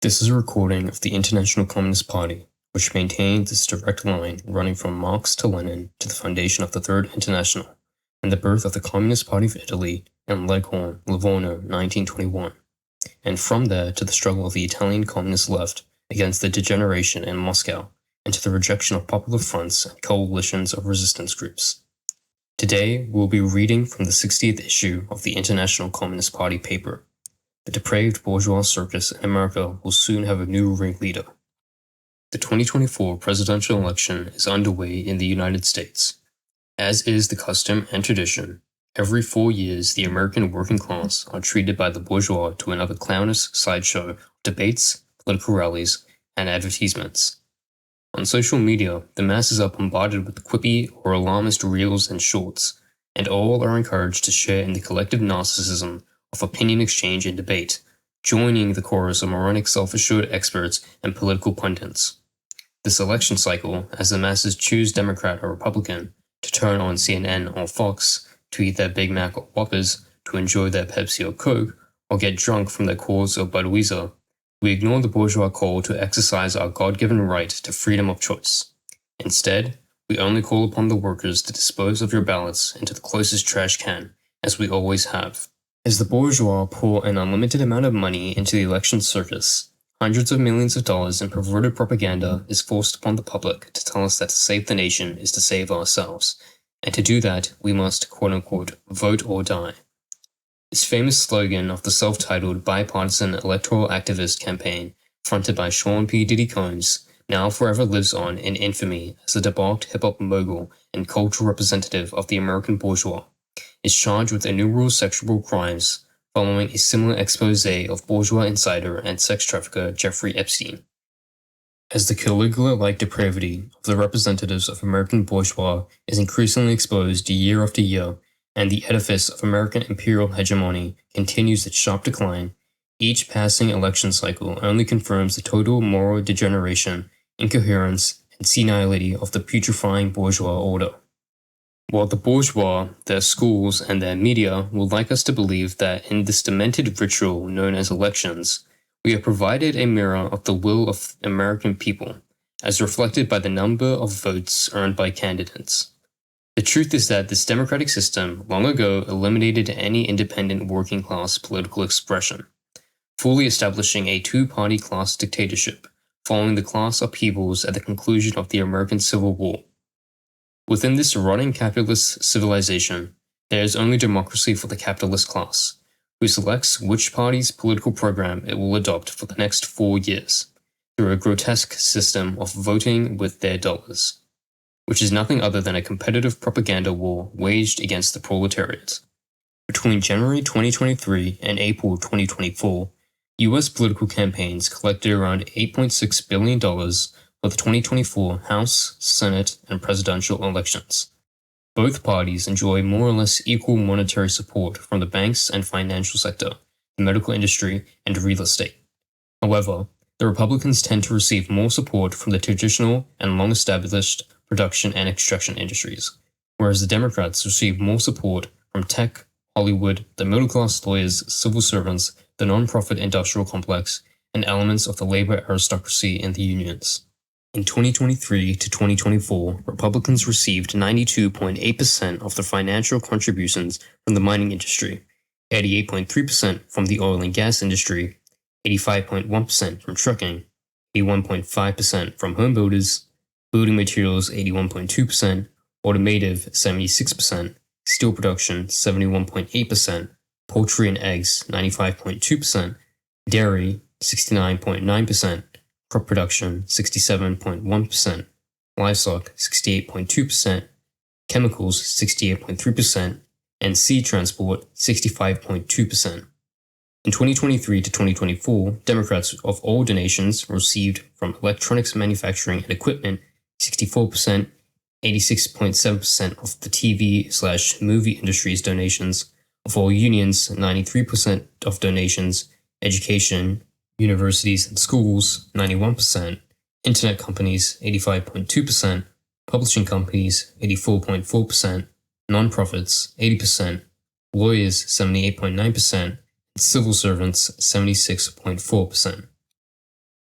This is a recording of the International Communist Party, which maintained this direct line running from Marx to Lenin to the foundation of the Third International, and the birth of the Communist Party of Italy in Leghorn, Livorno, 1921, and from there to the struggle of the Italian communist left against the degeneration in Moscow, and to the rejection of popular fronts and coalitions of resistance groups. Today, we will be reading from the 60th issue of the International Communist Party paper. The depraved bourgeois circus in America will soon have a new ringleader. The 2024 presidential election is underway in the United States. As is the custom and tradition, every 4 years the American working class are treated by the bourgeois to another clownish sideshow of debates, political rallies, and advertisements. On social media, the masses are bombarded with quippy or alarmist reels and shorts, and all are encouraged to share in the collective narcissism of opinion exchange and debate, joining the chorus of moronic self-assured experts and political pundits. This election cycle, as the masses choose Democrat or Republican, to turn on CNN or Fox, to eat their Big Mac or Whoppers, to enjoy their Pepsi or Coke, or get drunk from their Coors or Budweiser, we ignore the bourgeois call to exercise our God-given right to freedom of choice. Instead, we only call upon the workers to dispose of your ballots into the closest trash can, as we always have. As the bourgeois pour an unlimited amount of money into the election circus, hundreds of millions of dollars in perverted propaganda is forced upon the public to tell us that to save the nation is to save ourselves, and to do that we must, quote-unquote, vote or die. This famous slogan of the self-titled bipartisan electoral activist campaign, fronted by Sean P. Diddy Combs, now forever lives on in infamy as a debauched hip-hop mogul and cultural representative of the American bourgeois, is charged with innumerable sexual crimes following a similar expose of bourgeois insider and sex trafficker Jeffrey Epstein. As the Caligula-like depravity of the representatives of American bourgeois is increasingly exposed year after year, and the edifice of American imperial hegemony continues its sharp decline, each passing election cycle only confirms the total moral degeneration, incoherence, and senility of the putrefying bourgeois order. While the bourgeois, their schools, and their media would like us to believe that in this demented ritual known as elections, we are provided a mirror of the will of American people, as reflected by the number of votes earned by candidates. The truth is that this democratic system long ago eliminated any independent working class political expression, fully establishing a two-party class dictatorship following the class upheavals at the conclusion of the American Civil War. Within this rotting capitalist civilization, there is only democracy for the capitalist class, who selects which party's political program it will adopt for the next 4 years, through a grotesque system of voting with their dollars, which is nothing other than a competitive propaganda war waged against the proletariat. Between January 2023 and April 2024, U.S. political campaigns collected around $8.6 billion for the 2024 House, Senate, and presidential elections. Both parties enjoy more or less equal monetary support from the banks and financial sector, the medical industry, and real estate. However, the Republicans tend to receive more support from the traditional and long-established production and extraction industries, whereas the Democrats receive more support from tech, Hollywood, the middle-class lawyers, civil servants, the non-profit industrial complex, and elements of the labor aristocracy and the unions. In 2023 to 2024, Republicans received 92.8% of the financial contributions from the mining industry, 88.3% from the oil and gas industry, 85.1% from trucking, 81.5% from home builders, building materials 81.2%, automotive 76%, steel production 71.8%, poultry and eggs 95.2%, dairy 69.9%, crop production 67.1%, livestock 68.2%, chemicals 68.3%, and sea transport 65.2%. In 2023 to 2024, Democrats of all donations received from electronics manufacturing and equipment 64%, 86.7% of the TV/movie industry's donations, of all unions 93% of donations, education, universities and schools 91%, internet companies 85.2%, publishing companies 84.4%, nonprofits 80%, lawyers 78.9%, civil servants 76.4%.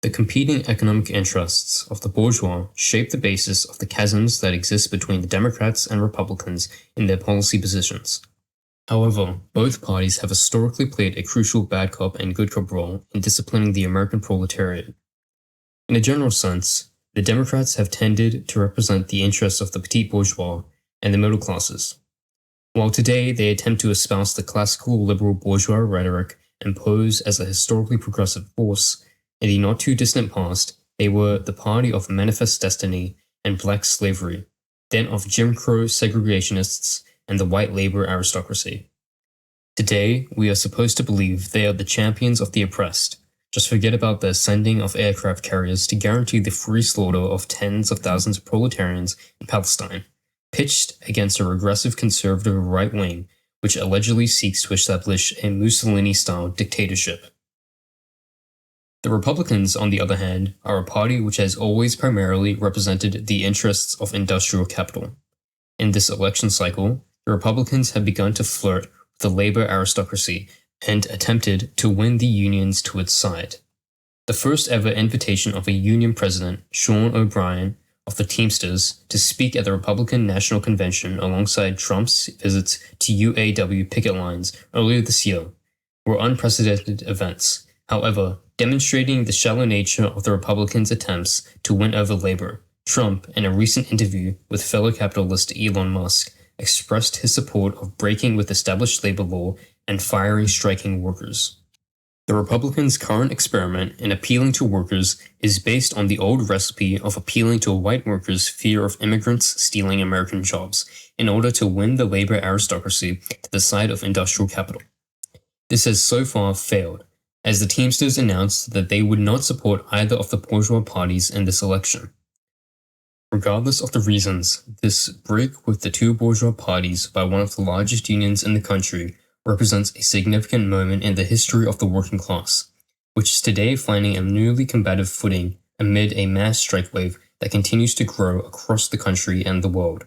The competing economic interests of the bourgeois shape the basis of the chasms that exist between the Democrats and Republicans in their policy positions. However, both parties have historically played a crucial bad cop and good cop role in disciplining the American proletariat. In a general sense, the Democrats have tended to represent the interests of the petit bourgeois and the middle classes, while today they attempt to espouse the classical liberal bourgeois rhetoric and pose as a historically progressive force. In the not-too-distant past, they were the party of manifest destiny and black slavery, then of Jim Crow segregationists and the white labor aristocracy. Today, we are supposed to believe they are the champions of the oppressed. Just forget about the sending of aircraft carriers to guarantee the free slaughter of tens of thousands of proletarians in Palestine, pitched against a regressive conservative right wing which allegedly seeks to establish a Mussolini-style dictatorship. The Republicans, on the other hand, are a party which has always primarily represented the interests of industrial capital. In this election cycle, the Republicans have begun to flirt with the labor aristocracy and attempted to win the unions to its side. The first ever invitation of a union president, Sean O'Brien, of the Teamsters, to speak at the Republican National Convention alongside Trump's visits to UAW picket lines earlier this year were unprecedented events, however, demonstrating the shallow nature of the Republicans' attempts to win over labor. Trump, in a recent interview with fellow capitalist Elon Musk, expressed his support of breaking with established labor law and firing striking workers. The Republicans' current experiment in appealing to workers is based on the old recipe of appealing to white workers' fear of immigrants stealing American jobs in order to win the labor aristocracy to the side of industrial capital. This has so far failed, as the Teamsters announced that they would not support either of the bourgeois parties in this election. Regardless of the reasons, this break with the two bourgeois parties by one of the largest unions in the country represents a significant moment in the history of the working class, which is today finding a newly combative footing amid a mass strike wave that continues to grow across the country and the world.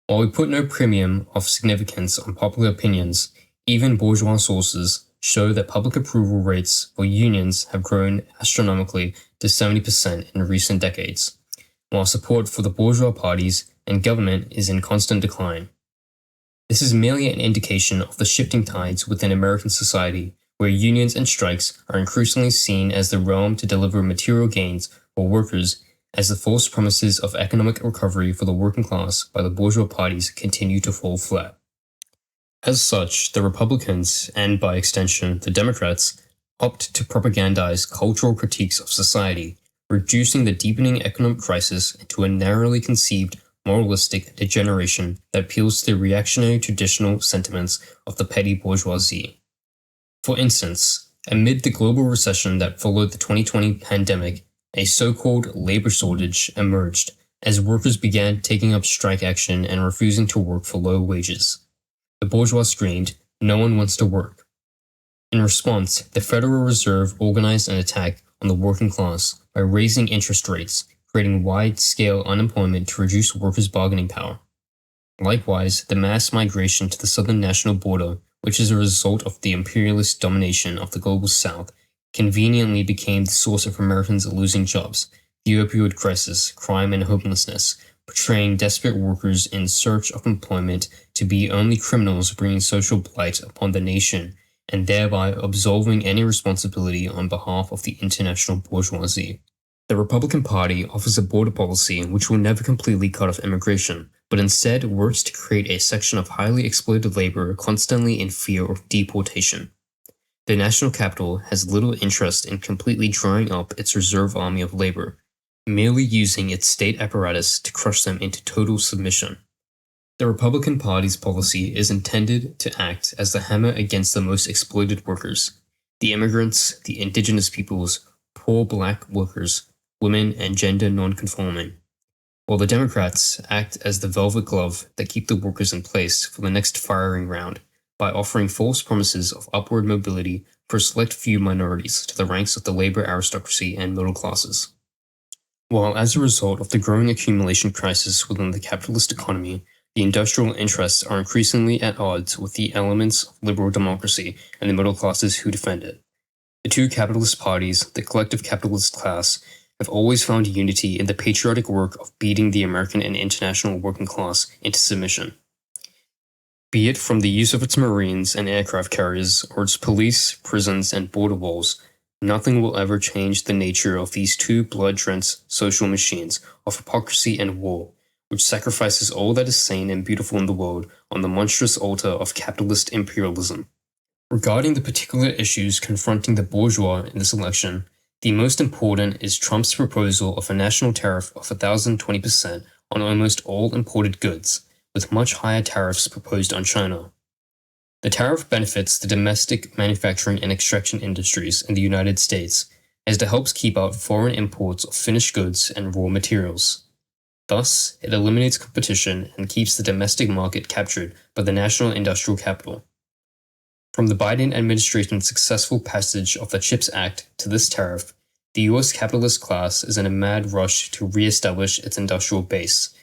While we put no premium of significance on popular opinions, even bourgeois sources show that public approval rates for unions have grown astronomically to 70% in recent decades, while support for the bourgeois parties and government is in constant decline. This is merely an indication of the shifting tides within American society, where unions and strikes are increasingly seen as the realm to deliver material gains for workers as the false promises of economic recovery for the working class by the bourgeois parties continue to fall flat. As such, the Republicans, and by extension the Democrats, opt to propagandize cultural critiques of society, reducing the deepening economic crisis into a narrowly conceived moralistic degeneration that appeals to the reactionary traditional sentiments of the petty bourgeoisie. For instance, amid the global recession that followed the 2020 pandemic, a so-called labor shortage emerged as workers began taking up strike action and refusing to work for low wages. The bourgeois screamed, "No one wants to work." In response, the Federal Reserve organized an attack on the working class by raising interest rates, creating wide-scale unemployment to reduce workers' bargaining power. Likewise, the mass migration to the southern national border, which is a result of the imperialist domination of the global south, conveniently became the source of Americans losing jobs, the opioid crisis, crime, and homelessness, portraying desperate workers in search of employment to be only criminals bringing social blight upon the nation, and thereby absolving any responsibility on behalf of the international bourgeoisie. The Republican Party offers a border policy which will never completely cut off immigration, but instead works to create a section of highly exploited labor constantly in fear of deportation. The national capital has little interest in completely drying up its reserve army of labor, merely using its state apparatus to crush them into total submission. The Republican Party's policy is intended to act as the hammer against the most exploited workers, the immigrants, the indigenous peoples, poor black workers, women, and gender non-conforming, while the Democrats act as the velvet glove that keep the workers in place for the next firing round by offering false promises of upward mobility for a select few minorities to the ranks of the labor aristocracy and middle classes. While as a result of the growing accumulation crisis within the capitalist economy, the industrial interests are increasingly at odds with the elements of liberal democracy and the middle classes who defend it. The two capitalist parties, the collective capitalist class, have always found unity in the patriotic work of beating the American and international working class into submission. Be it from the use of its marines and aircraft carriers, or its police, prisons, and border walls, nothing will ever change the nature of these two blood-drenched social machines of hypocrisy and war, which sacrifices all that is sane and beautiful in the world on the monstrous altar of capitalist imperialism. Regarding the particular issues confronting the bourgeois in this election, the most important is Trump's proposal of a national tariff of 1,020% on almost all imported goods, with much higher tariffs proposed on China. The tariff benefits the domestic manufacturing and extraction industries in the United States, as it helps keep out foreign imports of finished goods and raw materials. Thus, it eliminates competition and keeps the domestic market captured by the national industrial capital. From the Biden administration's successful passage of the CHIPS Act to this tariff, the US capitalist class is in a mad rush to re-establish its industrial base,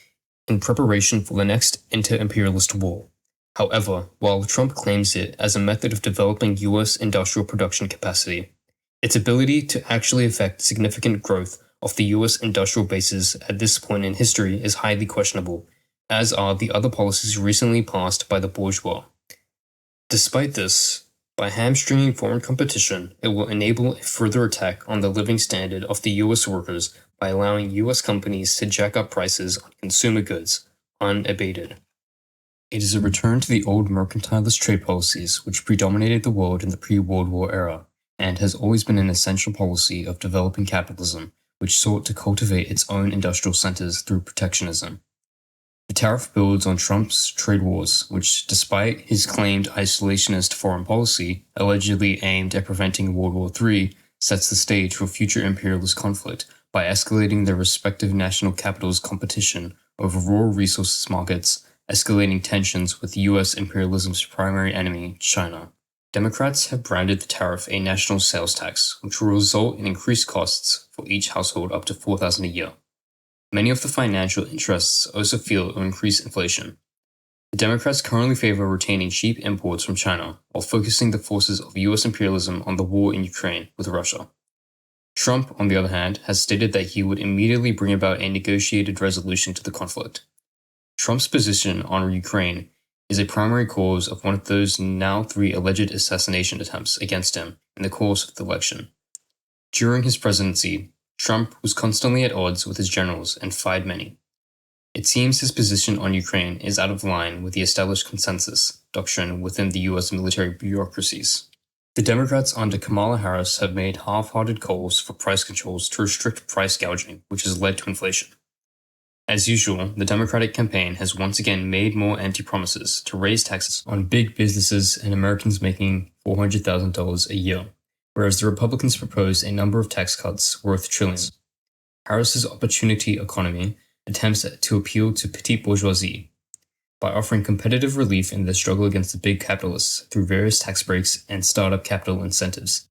in preparation for the next inter-imperialist war. However, while Trump claims it as a method of developing US industrial production capacity, its ability to actually affect significant growth of the US industrial bases at this point in history is highly questionable, as are the other policies recently passed by the bourgeois. Despite this, by hamstringing foreign competition, it will enable a further attack on the living standard of the US workers by allowing US companies to jack up prices on consumer goods, unabated. It is a return to the old mercantilist trade policies which predominated the world in the pre-World War era, and has always been an essential policy of developing capitalism, which sought to cultivate its own industrial centers through protectionism. The tariff builds on Trump's trade wars, which, despite his claimed isolationist foreign policy, allegedly aimed at preventing World War III, sets the stage for future imperialist conflict by escalating their respective national capitals' competition over raw resources markets, escalating tensions with US imperialism's primary enemy, China. Democrats have branded the tariff a national sales tax, which will result in increased costs for each household up to $4,000 a year. Many of the financial interests also feel it will increase inflation. The Democrats currently favor retaining cheap imports from China while focusing the forces of US imperialism on the war in Ukraine with Russia. Trump, on the other hand, has stated that he would immediately bring about a negotiated resolution to the conflict. Trump's position on Ukraine is a primary cause of one of those now 3 alleged assassination attempts against him in the course of the election. During his presidency, Trump was constantly at odds with his generals and fired many. It seems his position on Ukraine is out of line with the established consensus doctrine within the US military bureaucracies. The Democrats under Kamala Harris have made half-hearted calls for price controls to restrict price gouging, which has led to inflation. As usual, the Democratic campaign has once again made more empty promises to raise taxes on big businesses and Americans making $400,000 a year, whereas the Republicans propose a number of tax cuts worth trillions. Harris's opportunity economy attempts to appeal to petite bourgeoisie by offering competitive relief in the struggle against the big capitalists through various tax breaks and startup capital incentives.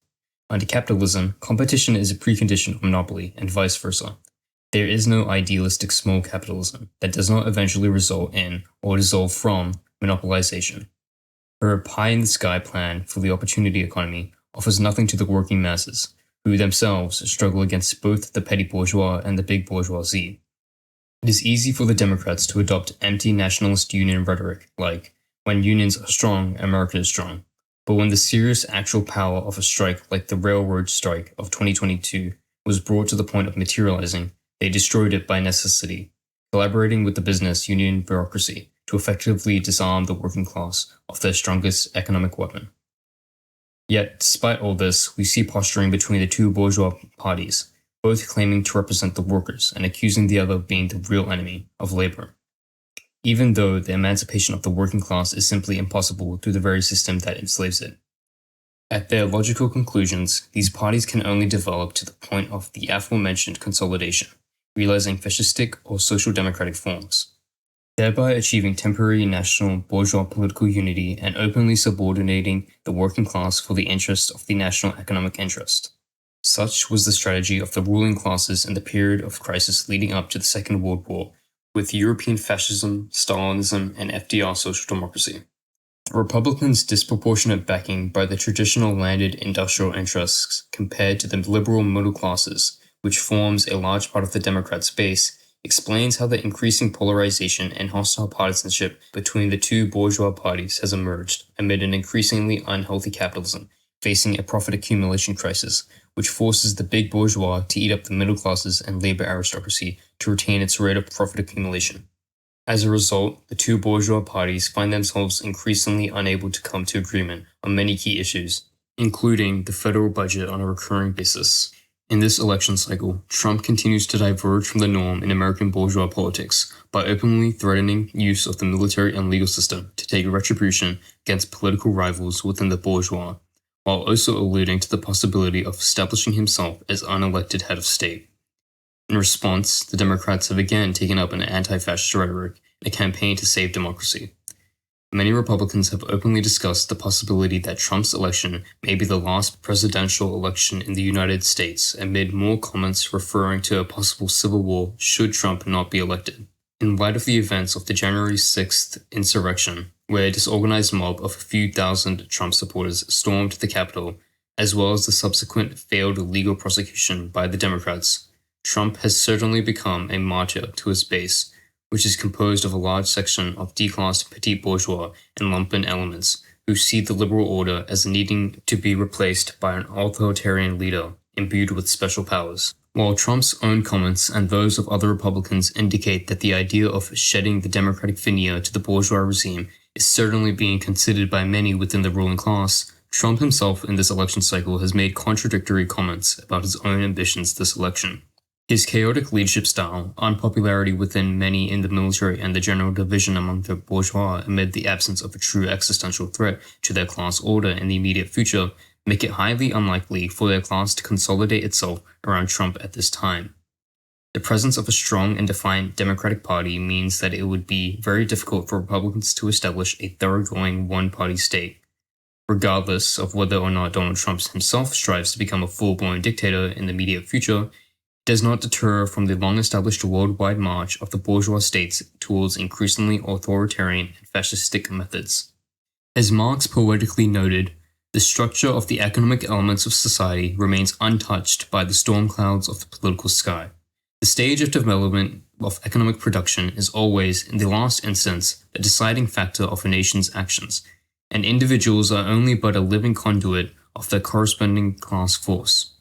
Under capitalism, competition is a precondition of monopoly and vice versa. There is no idealistic small capitalism that does not eventually result in or dissolve from monopolization. Her pie-in-the-sky plan for the opportunity economy offers nothing to the working masses, who themselves struggle against both the petty bourgeois and the big bourgeoisie. It is easy for the Democrats to adopt empty nationalist union rhetoric like, when unions are strong, America is strong. But when the serious actual power of a strike like the railroad strike of 2022 was brought to the point of materializing, they destroyed it by necessity, collaborating with the business union bureaucracy to effectively disarm the working class of their strongest economic weapon. Yet, despite all this, we see posturing between the two bourgeois parties, both claiming to represent the workers and accusing the other of being the real enemy of labor, even though the emancipation of the working class is simply impossible through the very system that enslaves it. At their logical conclusions, these parties can only develop to the point of the aforementioned consolidation, realizing fascistic or social democratic forms, thereby achieving temporary national bourgeois political unity and openly subordinating the working class for the interest of the national economic interest. Such was the strategy of the ruling classes in the period of crisis leading up to the Second World War, with European fascism, Stalinism, and FDR social democracy. The Republicans' disproportionate backing by the traditional landed industrial interests compared to the liberal middle classes, which forms a large part of the Democrats' base, explains how the increasing polarization and hostile partisanship between the two bourgeois parties has emerged amid an increasingly unhealthy capitalism facing a profit accumulation crisis, which forces the big bourgeois to eat up the middle classes and labor aristocracy to retain its rate of profit accumulation. As a result, the two bourgeois parties find themselves increasingly unable to come to agreement on many key issues, including the federal budget on a recurring basis. In this election cycle, Trump continues to diverge from the norm in American bourgeois politics by openly threatening use of the military and legal system to take retribution against political rivals within the bourgeois, while also alluding to the possibility of establishing himself as unelected head of state. In response, the Democrats have again taken up an anti-fascist rhetoric in a campaign to save democracy. Many Republicans have openly discussed the possibility that Trump's election may be the last presidential election in the United States, amid more comments referring to a possible civil war should Trump not be elected. In light of the events of the January 6th insurrection, where a disorganized mob of a few thousand Trump supporters stormed the Capitol, as well as the subsequent failed legal prosecution by the Democrats, Trump has certainly become a martyr to his base, which is composed of a large section of declassed petite bourgeois and lumpen elements who see the liberal order as needing to be replaced by an authoritarian leader imbued with special powers. While Trump's own comments and those of other Republicans indicate that the idea of shedding the democratic veneer to the bourgeois regime is certainly being considered by many within the ruling class, Trump himself in this election cycle has made contradictory comments about his own ambitions this election. His chaotic leadership style, unpopularity within many in the military, and the general division among the bourgeois amid the absence of a true existential threat to their class order in the immediate future make it highly unlikely for their class to consolidate itself around Trump at this time. The presence of a strong and defiant Democratic Party means that it would be very difficult for Republicans to establish a thoroughgoing one-party state. Regardless of whether or not Donald Trump himself strives to become a full-blown dictator in the immediate future, does not deter from the long-established worldwide march of the bourgeois states towards increasingly authoritarian and fascistic methods. As Marx poetically noted, the structure of the economic elements of society remains untouched by the storm clouds of the political sky. The stage of development of economic production is always, in the last instance, the deciding factor of a nation's actions, and individuals are only but a living conduit of their corresponding class force.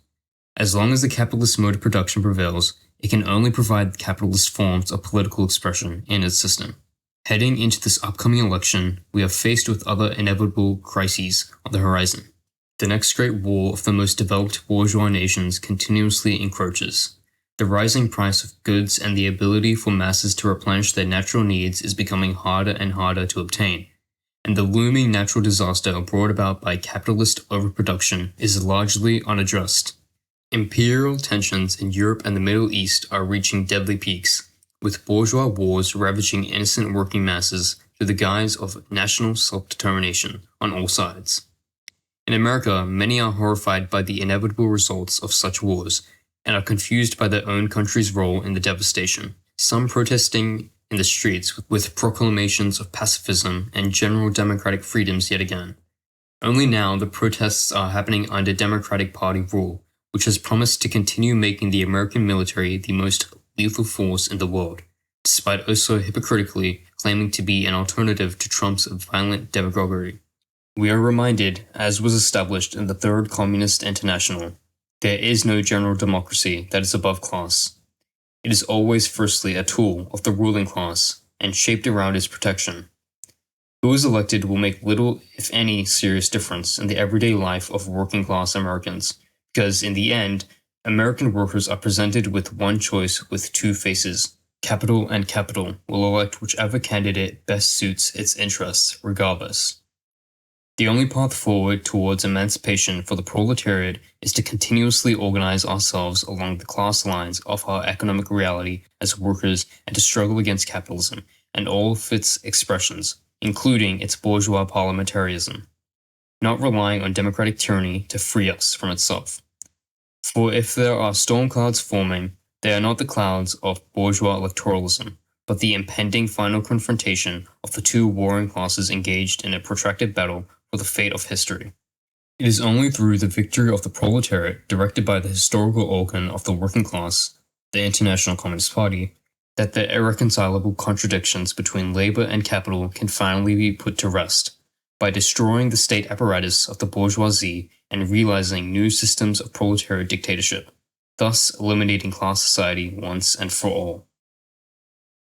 As long as the capitalist mode of production prevails, it can only provide capitalist forms of political expression in its system. Heading into this upcoming election, we are faced with other inevitable crises on the horizon. The next great war of the most developed bourgeois nations continuously encroaches. The rising price of goods and the ability for masses to replenish their natural needs is becoming harder and harder to obtain, and the looming natural disaster brought about by capitalist overproduction is largely unaddressed. Imperial tensions in Europe and the Middle East are reaching deadly peaks, with bourgeois wars ravaging innocent working masses through the guise of national self-determination on all sides. In America, many are horrified by the inevitable results of such wars and are confused by their own country's role in the devastation, some protesting in the streets with proclamations of pacifism and general democratic freedoms yet again. Only now the protests are happening under Democratic Party rule, which has promised to continue making the American military the most lethal force in the world, despite also hypocritically claiming to be an alternative to Trump's violent demagoguery. We are reminded, as was established in the Third Communist International, there is no general democracy that is above class. It is always firstly a tool of the ruling class and shaped around its protection. Who is elected will make little, if any, serious difference in the everyday life of working-class Americans, because in the end, American workers are presented with one choice with two faces. Capital and capital will elect whichever candidate best suits its interests, regardless. The only path forward towards emancipation for the proletariat is to continuously organize ourselves along the class lines of our economic reality as workers and to struggle against capitalism and all of its expressions, including its bourgeois parliamentarism, not relying on democratic tyranny to free us from itself. For if there are storm clouds forming, they are not the clouds of bourgeois electoralism, but the impending final confrontation of the two warring classes engaged in a protracted battle for the fate of history. It is only through the victory of the proletariat, directed by the historical organ of the working class, the International Communist Party, that the irreconcilable contradictions between labor and capital can finally be put to rest, by destroying the state apparatus of the bourgeoisie and realizing new systems of proletariat dictatorship, thus eliminating class society once and for all.